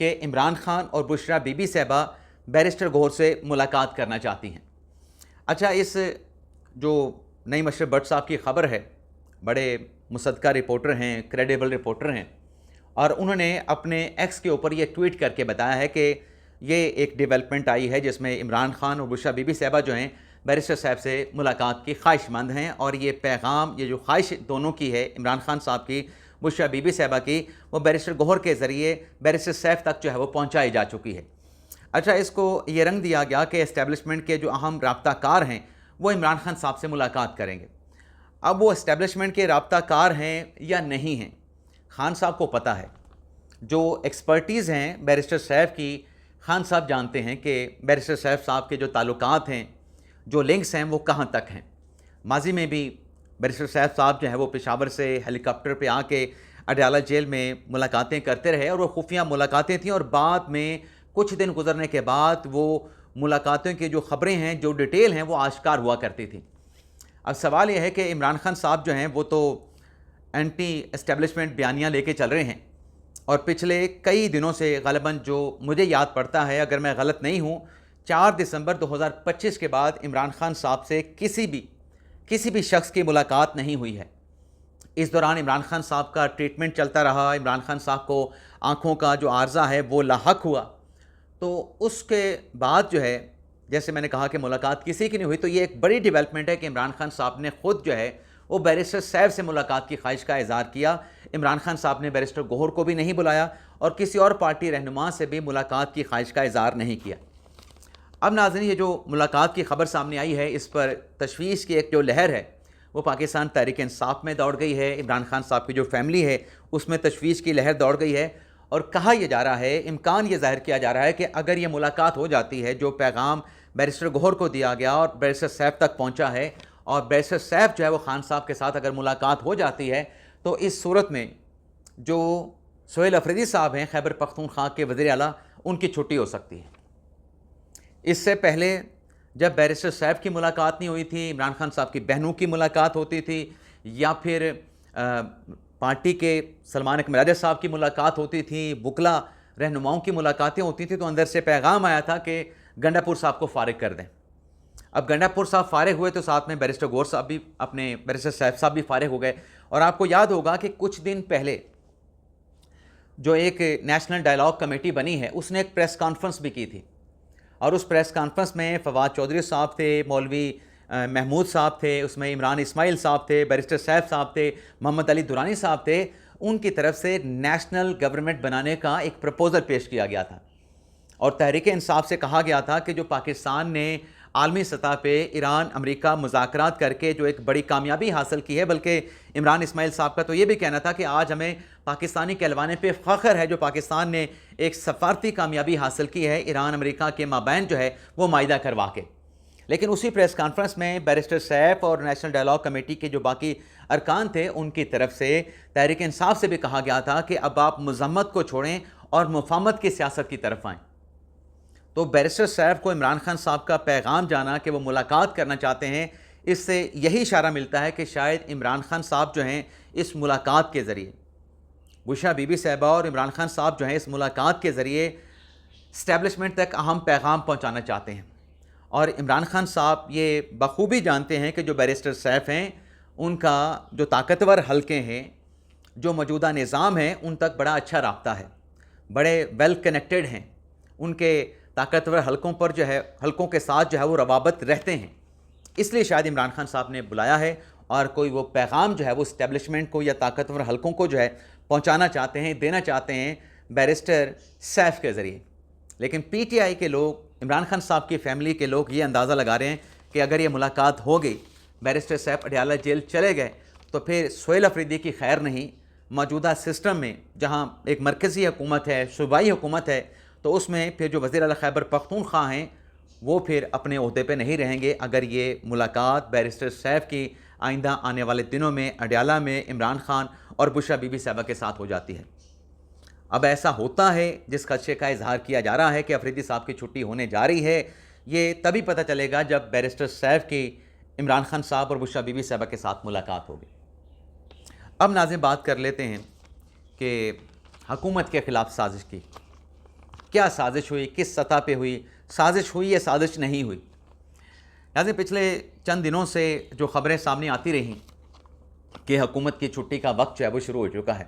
کہ عمران خان اور بشرا be be صاحبہ بیرسٹر گوہر سے ملاقات کرنا چاہتی ہیں۔ اچھا، اس جو نئی مشرف بٹ صاحب کی خبر ہے، بڑے مصدقہ رپورٹر ہیں، کریڈیبل رپورٹر ہیں، اور انہوں نے اپنے ایکس کے اوپر یہ ٹویٹ کر کے بتایا ہے کہ یہ ایک ڈیولپمنٹ آئی ہے جس میں عمران خان اور بشرا بی بی صاحبہ جو ہیں بیرسٹر صاحب سے ملاقات کی خواہش مند ہیں، اور یہ پیغام، یہ جو خواہش دونوں کی ہے، عمران خان صاحب کی، بشرا بی بی صاحبہ کی، وہ بیرسٹر گوہر کے ذریعے بیرسٹر صاحب تک جو ہے وہ پہنچائی جا چکی ہے۔ اچھا، اس کو یہ رنگ دیا گیا کہ اسٹیبلشمنٹ کے جو اہم رابطہ کار ہیں وہ عمران خان صاحب سے ملاقات کریں گے۔ اب وہ اسٹیبلشمنٹ کے رابطہ کار ہیں یا نہیں ہیں، خان صاحب کو پتہ ہے۔ جو ایکسپرٹیز ہیں بیرسٹر صاحب کی، خان صاحب جانتے ہیں کہ بیرسٹر صاحب کے جو تعلقات ہیں، جو لنکس ہیں، وہ کہاں تک ہیں۔ ماضی میں بھی بیرسٹر صاحب جو ہے وہ پشاور سے ہیلی کاپٹر پہ آ کے اڈیالہ جیل میں ملاقاتیں کرتے رہے، اور وہ خفیہ ملاقاتیں تھیں، اور بعد میں کچھ دن گزرنے کے بعد وہ ملاقاتوں کی جو خبریں ہیں، جو ڈیٹیل ہیں، وہ آشکار ہوا کرتی تھی۔ اب سوال یہ ہے کہ عمران خان صاحب جو ہیں وہ تو اینٹی اسٹیبلشمنٹ بیانیاں لے کے چل رہے ہیں، اور پچھلے کئی دنوں سے غالباً جو مجھے یاد پڑتا ہے، اگر میں غلط نہیں ہوں، 4 دسمبر 2025 کے بعد عمران خان صاحب سے کسی بھی شخص کی ملاقات نہیں ہوئی ہے۔ اس دوران عمران خان صاحب کا ٹریٹمنٹ چلتا رہا، عمران خان صاحب کو آنکھوں کا جو عارضہ ہے وہ لاحق ہوا، تو اس کے بعد جو ہے، جیسے میں نے کہا کہ ملاقات کسی کی نہیں ہوئی، تو یہ ایک بڑی ڈیولپمنٹ ہے کہ عمران خان صاحب نے خود جو ہے وہ بیرسٹر صاحب سے ملاقات کی خواہش کا اظہار کیا۔ عمران خان صاحب نے بیرسٹر گوہر کو بھی نہیں بلایا، اور کسی اور پارٹی رہنما سے بھی ملاقات کی خواہش کا اظہار نہیں کیا۔ اب ناظرین، یہ جو ملاقات کی خبر سامنے آئی ہے، اس پر تشویش کی ایک جو لہر ہے وہ پاکستان تحریک انصاف میں دوڑ گئی ہے، عمران خان صاحب کی جو فیملی ہے اس میں تشویش کی لہر دوڑ گئی ہے، اور کہا یہ جا رہا ہے، امکان یہ ظاہر کیا جا رہا ہے کہ اگر یہ ملاقات ہو جاتی ہے، جو پیغام بیرسٹر گوہر کو دیا گیا اور بیرسٹر صاحب تک پہنچا ہے، اور بیرسٹر صاحب جو ہے وہ خان صاحب کے ساتھ اگر ملاقات ہو جاتی ہے، تو اس صورت میں جو سہیل افریدی صاحب ہیں، خیبر پختونخوا کے وزیر اعلیٰ، ان کی چھٹی ہو سکتی ہے۔ اس سے پہلے جب بیرسٹر صاحب کی ملاقات نہیں ہوئی تھی، عمران خان صاحب کی بہنوں کی ملاقات ہوتی تھی، یا پھر پارٹی کے سلمان اکمل راجہ صاحب کی ملاقات ہوتی تھی، وکلا رہنماؤں کی ملاقاتیں ہوتی تھیں، تو اندر سے پیغام آیا تھا کہ گنڈا پور صاحب کو فارغ کر دیں۔ اب گنڈا پور صاحب فارغ ہوئے تو ساتھ میں بیرسٹر گوہر صاحب بھی، اپنے بیرسٹر صاحب بھی فارغ ہو گئے، اور آپ کو یاد ہوگا کہ کچھ دن پہلے جو ایک نیشنل ڈائیلاگ کمیٹی بنی ہے، اس نے ایک پریس کانفرنس بھی کی تھی، اور اس پریس کانفرنس میں فواد چودھری صاحب تھے، مولوی محمود صاحب تھے، اس میں عمران اسماعیل صاحب تھے، بیرسٹر صاحب تھے، محمد علی دورانی صاحب تھے۔ ان کی طرف سے نیشنل گورنمنٹ بنانے کا ایک پروپوزل پیش کیا گیا تھا، اور تحریک انصاف سے کہا گیا تھا کہ جو پاکستان نے عالمی سطح پہ ایران امریکہ مذاکرات کر کے جو ایک بڑی کامیابی حاصل کی ہے، بلکہ عمران اسماعیل صاحب کا تو یہ بھی کہنا تھا کہ آج ہمیں پاکستانی کہلوانے پہ فخر ہے جو پاکستان نے ایک سفارتی کامیابی حاصل کی ہے ایران امریکہ کے مابین جو ہے وہ معاہدہ کروا کے۔ لیکن اسی پریس کانفرنس میں بیرسٹر صاحب اور نیشنل ڈائیلاگ کمیٹی کے جو باقی ارکان تھے، ان کی طرف سے تحریک انصاف سے بھی کہا گیا تھا کہ اب آپ مذمت کو چھوڑیں اور مفاہمت کی سیاست کی طرف آئیں۔ تو بیرسٹر صاحب کو عمران خان صاحب کا پیغام جانا کہ وہ ملاقات کرنا چاہتے ہیں، اس سے یہی اشارہ ملتا ہے کہ شاید عمران خان صاحب جو ہیں اس ملاقات کے ذریعے، بشرا بی بی صاحبہ اور عمران خان صاحب جو ہیں اس ملاقات کے ذریعے اسٹیبلشمنٹ تک اہم پیغام پہنچانا چاہتے ہیں۔ اور عمران خان صاحب یہ بخوبی جانتے ہیں کہ جو بیرسٹر صاحب ہیں، ان کا جو طاقتور حلقے ہیں، جو موجودہ نظام ہے، ان تک بڑا اچھا رابطہ ہے، بڑے ویل کنیکٹڈ ہیں، ان کے طاقتور حلقوں پر جو ہے، حلقوں کے ساتھ جو ہے وہ روابط رہتے ہیں، اس لیے شاید عمران خان صاحب نے بلایا ہے، اور کوئی وہ پیغام جو ہے وہ اسٹیبلشمنٹ کو یا طاقتور حلقوں کو جو ہے پہنچانا چاہتے ہیں، دینا چاہتے ہیں بیرسٹر صاحب کے ذریعے۔ لیکن پی ٹی آئی کے لوگ، عمران خان صاحب کی فیملی کے لوگ یہ اندازہ لگا رہے ہیں کہ اگر یہ ملاقات ہو گئی، بیرسٹر صاحب اڈیالہ جیل چلے گئے، تو پھر سہیل افریدی کی خیر نہیں۔ موجودہ سسٹم میں جہاں ایک مرکزی حکومت ہے، صوبائی حکومت ہے، تو اس میں پھر جو وزیر اعلیٰ خیبر پختونخوا ہیں وہ پھر اپنے عہدے پہ نہیں رہیں گے اگر یہ ملاقات بیرسٹر صاحب کی آئندہ آنے والے دنوں میں اڈیالہ میں عمران خان اور بشرا بی بی صاحبہ کے ساتھ ہو جاتی ہے۔ اب ایسا ہوتا ہے، جس خدشے کا اظہار کیا جا رہا ہے کہ افریدی صاحب کی چھٹی ہونے جا رہی ہے، یہ تبھی پتہ چلے گا جب بیرسٹر صاحب کی عمران خان صاحب اور بشرا بی بی صاحبہ کے ساتھ ملاقات ہوگی۔ اب ناظرین بات کر لیتے ہیں کہ حکومت کے خلاف سازش کی۔ کیا سازش ہوئی, کس سطح پہ ہوئی, سازش ہوئی یا سازش نہیں ہوئی. یعنی پچھلے چند دنوں سے جو خبریں سامنے آتی رہیں کہ حکومت کی چھٹی کا وقت جو ہے وہ شروع ہو چکا ہے,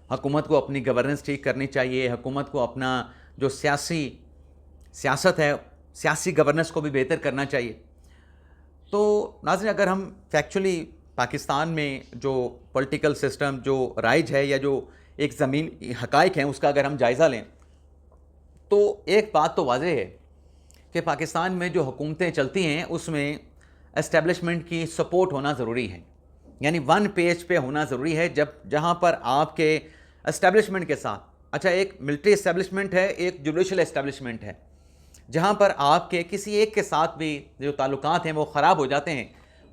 حکومت کو اپنی گورننس ٹھیک کرنی چاہیے, حکومت کو اپنا جو سیاست ہے, سیاسی گورننس کو بھی بہتر کرنا چاہیے. تو ناظرین, اگر ہم فیکچولی پاکستان میں جو پولیٹیکل سسٹم جو رائج ہے یا جو ایک زمین حقائق ہیں اس کا اگر ہم جائزہ لیں تو ایک بات تو واضح ہے کہ پاکستان میں جو حکومتیں چلتی ہیں اس میں اسٹیبلشمنٹ کی سپورٹ ہونا ضروری ہے. یعنی ون پیج پہ ہونا ضروری ہے, جہاں پر آپ کے اسٹیبلشمنٹ کے ساتھ, اچھا ایک ملٹری اسٹیبلشمنٹ ہے, ایک جوڈیشل اسٹیبلشمنٹ ہے, جہاں پر آپ کے کسی ایک کے ساتھ بھی جو تعلقات ہیں وہ خراب ہو جاتے ہیں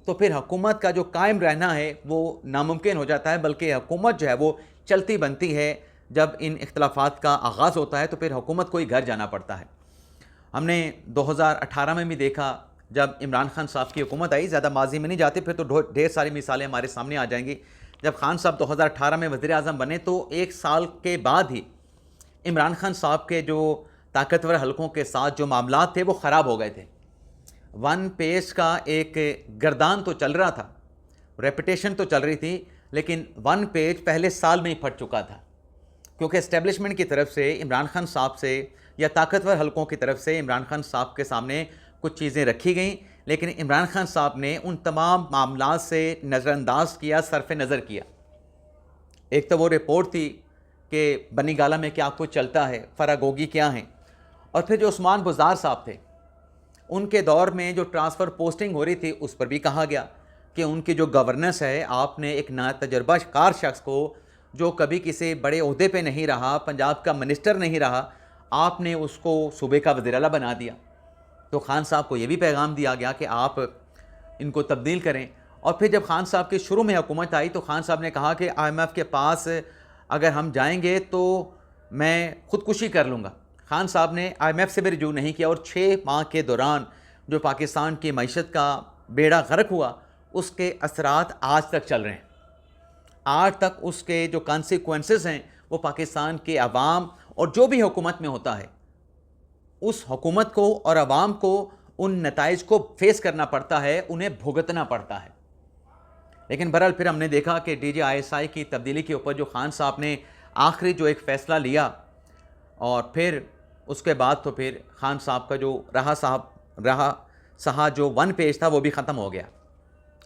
تو پھر حکومت کا جو قائم رہنا ہے وہ ناممکن ہو جاتا ہے. بلکہ حکومت جو ہے وہ چلتی بنتی ہے. جب ان اختلافات کا آغاز ہوتا ہے تو پھر حکومت کو ہی گھر جانا پڑتا ہے. ہم نے 2018 میں بھی دیکھا جب عمران خان صاحب کی حکومت آئی, زیادہ ماضی میں نہیں جاتے پھر تو ڈھیر ساری مثالیں ہمارے سامنے آ جائیں گی. جب خان صاحب 2018 میں وزیر اعظم بنے تو ایک سال کے بعد ہی عمران خان صاحب کے جو طاقتور حلقوں کے ساتھ جو معاملات تھے وہ خراب ہو گئے تھے. ون پیج کا ایک گردان تو چل رہا تھا, ریپوٹیشن تو چل رہی تھی, لیکن ون پیج پہلے سال میں ہی پھٹ چکا تھا, کیونکہ اسٹیبلشمنٹ کی طرف سے عمران خان صاحب سے یا طاقتور حلقوں کی طرف سے عمران خان صاحب کے سامنے کچھ چیزیں رکھی گئیں, لیکن عمران خان صاحب نے ان تمام معاملات سے نظر انداز کیا, صرف نظر کیا. ایک تو وہ رپورٹ تھی کہ بنی گالہ میں کیا کچھ چلتا ہے, فراگوگی کیا ہیں, اور پھر جو عثمان بزدار صاحب تھے ان کے دور میں جو ٹرانسفر پوسٹنگ ہو رہی تھی اس پر بھی کہا گیا کہ ان کی جو گورننس ہے, آپ نے ایک ناتجربہ کار شخص کو جو کبھی کسی بڑے عہدے پہ نہیں رہا, پنجاب کا منسٹر نہیں رہا, آپ نے اس کو صوبے کا وزیر اعلیٰ بنا دیا. تو خان صاحب کو یہ بھی پیغام دیا گیا کہ آپ ان کو تبدیل کریں. اور پھر جب خان صاحب کی شروع میں حکومت آئی تو خان صاحب نے کہا کہ آئی ایم ایف کے پاس اگر ہم جائیں گے تو میں خودکشی کر لوں گا. خان صاحب نے آئی ایم ایف سے بھی رجوع نہیں کیا, اور 6 ماہ کے دوران جو پاکستان کی معیشت کا بیڑا غرق ہوا اس کے اثرات آج تک چل رہے ہیں. آج تک اس کے جو کانسیکوینسز ہیں وہ پاکستان کے عوام اور جو بھی حکومت میں ہوتا ہے اس حکومت کو اور عوام کو ان نتائج کو فیس کرنا پڑتا ہے, انہیں بھگتنا پڑتا ہے. لیکن بہرحال پھر ہم نے دیکھا کہ D G I S I کی تبدیلی کے اوپر جو خان صاحب نے آخری جو ایک فیصلہ لیا, اور پھر اس کے بعد تو پھر خان صاحب کا جو رہا جو ون پیج تھا وہ بھی ختم ہو گیا,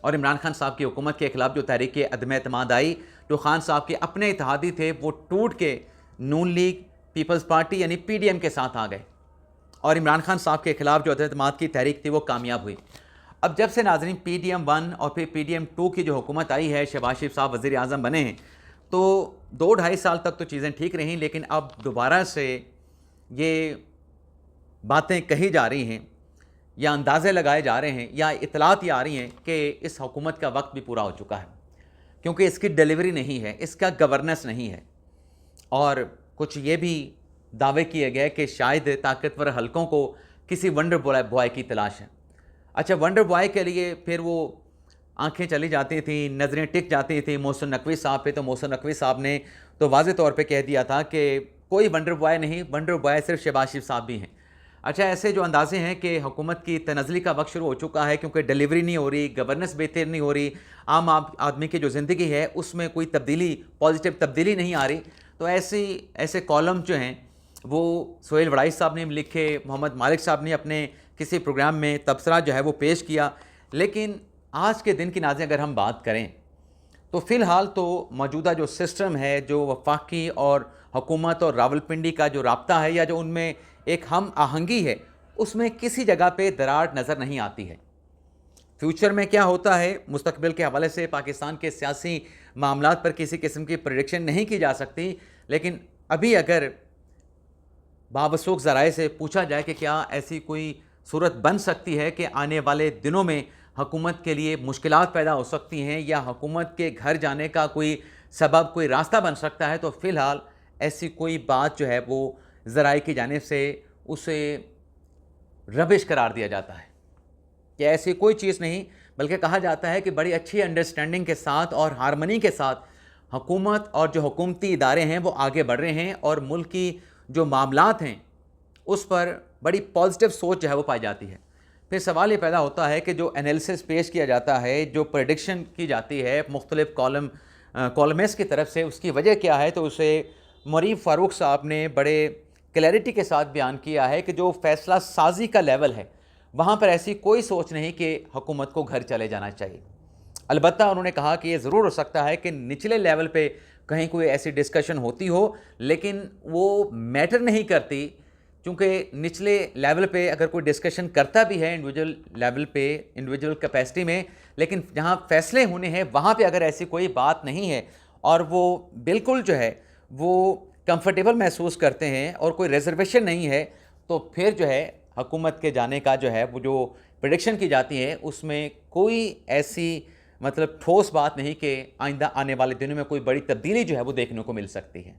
اور عمران خان صاحب کی حکومت کے خلاف جو تحریک عدم اعتماد آئی, جو خان صاحب کے اپنے اتحادی تھے وہ ٹوٹ کے نون لیگ, پیپلز پارٹی یعنی پی ڈی ایم کے ساتھ آ گئے, اور عمران خان صاحب کے خلاف جو عدم اعتماد کی تحریک تھی وہ کامیاب ہوئی. اب جب سے ناظرین پی ڈی ایم 1 اور پھر پی ڈی ایم 2 کی جو حکومت آئی ہے, شہباز شریف صاحب وزیر اعظم بنے ہیں, تو 2-2.5 سال تک تو چیزیں ٹھیک رہیں, لیکن اب دوبارہ سے یہ باتیں کہی جا رہی ہیں یا اندازے لگائے جا رہے ہیں یا اطلاعات یہ آ رہی ہیں کہ اس حکومت کا وقت بھی پورا ہو چکا ہے, کیونکہ اس کی ڈیلیوری نہیں ہے, اس کا گورننس نہیں ہے. اور کچھ یہ بھی دعوے کیے گئے کہ شاید طاقتور حلقوں کو کسی ونڈر بوائے کی تلاش ہے. اچھا, ونڈر بوائے کے لیے پھر وہ آنکھیں چلی جاتی تھیں, نظریں ٹک جاتی تھیں محسن نقوی صاحب پہ, تو محسن نقوی صاحب نے تو واضح طور پہ کہہ دیا تھا کہ کوئی ونڈر بوائے نہیں, ونڈر بوائے صرف شہباز شریف صاحب بھی ہیں. اچھا, ایسے جو اندازے ہیں کہ حکومت کی تنزلی کا وقت شروع ہو چکا ہے کیونکہ ڈیلیوری نہیں ہو رہی, گورننس بہتر نہیں ہو رہی, عام آدمی کی جو زندگی ہے اس میں کوئی تبدیلی, پازیٹیو تبدیلی نہیں آ رہی, تو ایسے کالم جو ہیں وہ سہیل وڑائی صاحب نے لکھے, محمد مالک صاحب نے اپنے کسی پروگرام میں تبصرہ جو ہے وہ پیش کیا. لیکن آج کے دن کی ناظرین اگر ہم بات کریں تو فی الحال تو موجودہ جو سسٹم ہے, جو وفاقی اور حکومت اور راولپنڈی کا جو رابطہ ہے یا جو ان میں ایک ہم آہنگی ہے, اس میں کسی جگہ پہ دراڑ نظر نہیں آتی ہے. فیوچر میں کیا ہوتا ہے مستقبل کے حوالے سے پاکستان کے سیاسی معاملات پر کسی قسم کی پریڈکشن نہیں کی جا سکتی, لیکن ابھی اگر بابسوخ ذرائع سے پوچھا جائے کہ کیا ایسی کوئی صورت بن سکتی ہے کہ آنے والے دنوں میں حکومت کے لیے مشکلات پیدا ہو سکتی ہیں یا حکومت کے گھر جانے کا کوئی سبب, کوئی راستہ بن سکتا ہے, تو فی الحال ایسی کوئی بات جو ہے وہ ذرائع کی جانب سے اسے ربش قرار دیا جاتا ہے کہ ایسی کوئی چیز نہیں, بلکہ کہا جاتا ہے کہ بڑی اچھی انڈرسٹینڈنگ کے ساتھ اور ہارمنی کے ساتھ حکومت اور جو حکومتی ادارے ہیں وہ آگے بڑھ رہے ہیں, اور ملک کی جو معاملات ہیں اس پر بڑی پازیٹیو سوچ جو ہے وہ پائی جاتی ہے۔ پھر سوال یہ پیدا ہوتا ہے کہ جو انالیسس پیش کیا جاتا ہے، جو پریڈکشن کی جاتی ہے مختلف کالمسٹ کی طرف سے، اس کی وجہ کیا ہے؟ تو اسے مریم فاروق صاحب نے بڑے کلیئرٹی کے ساتھ بیان کیا ہے کہ جو فیصلہ سازی کا لیول ہے وہاں پر ایسی کوئی سوچ نہیں کہ حکومت کو گھر چلے جانا چاہیے۔ البتہ انہوں نے کہا کہ یہ ضرور ہو سکتا ہے کہ نچلے لیول پہ کہیں کوئی ایسی ڈسکشن ہوتی ہو، لیکن وہ میٹر نہیں کرتی، چونکہ نچلے لیول پہ اگر کوئی ڈسکشن کرتا بھی ہے انڈیویجول لیول پہ، انڈیویجول کیپیسٹی میں، لیکن جہاں فیصلے ہونے ہیں وہاں پہ اگر ایسی کوئی بات نہیں ہے اور وہ بالکل جو ہے وہ کمفرٹیبل محسوس کرتے ہیں اور کوئی ریزرویشن نہیں ہے، تو پھر جو ہے حکومت کے جانے کا جو ہے وہ جو پریڈکشن کی جاتی ہے اس میں کوئی ایسی ٹھوس بات نہیں کہ آئندہ آنے والے دنوں میں کوئی بڑی تبدیلی جو ہے وہ دیکھنے کو مل سکتی ہے۔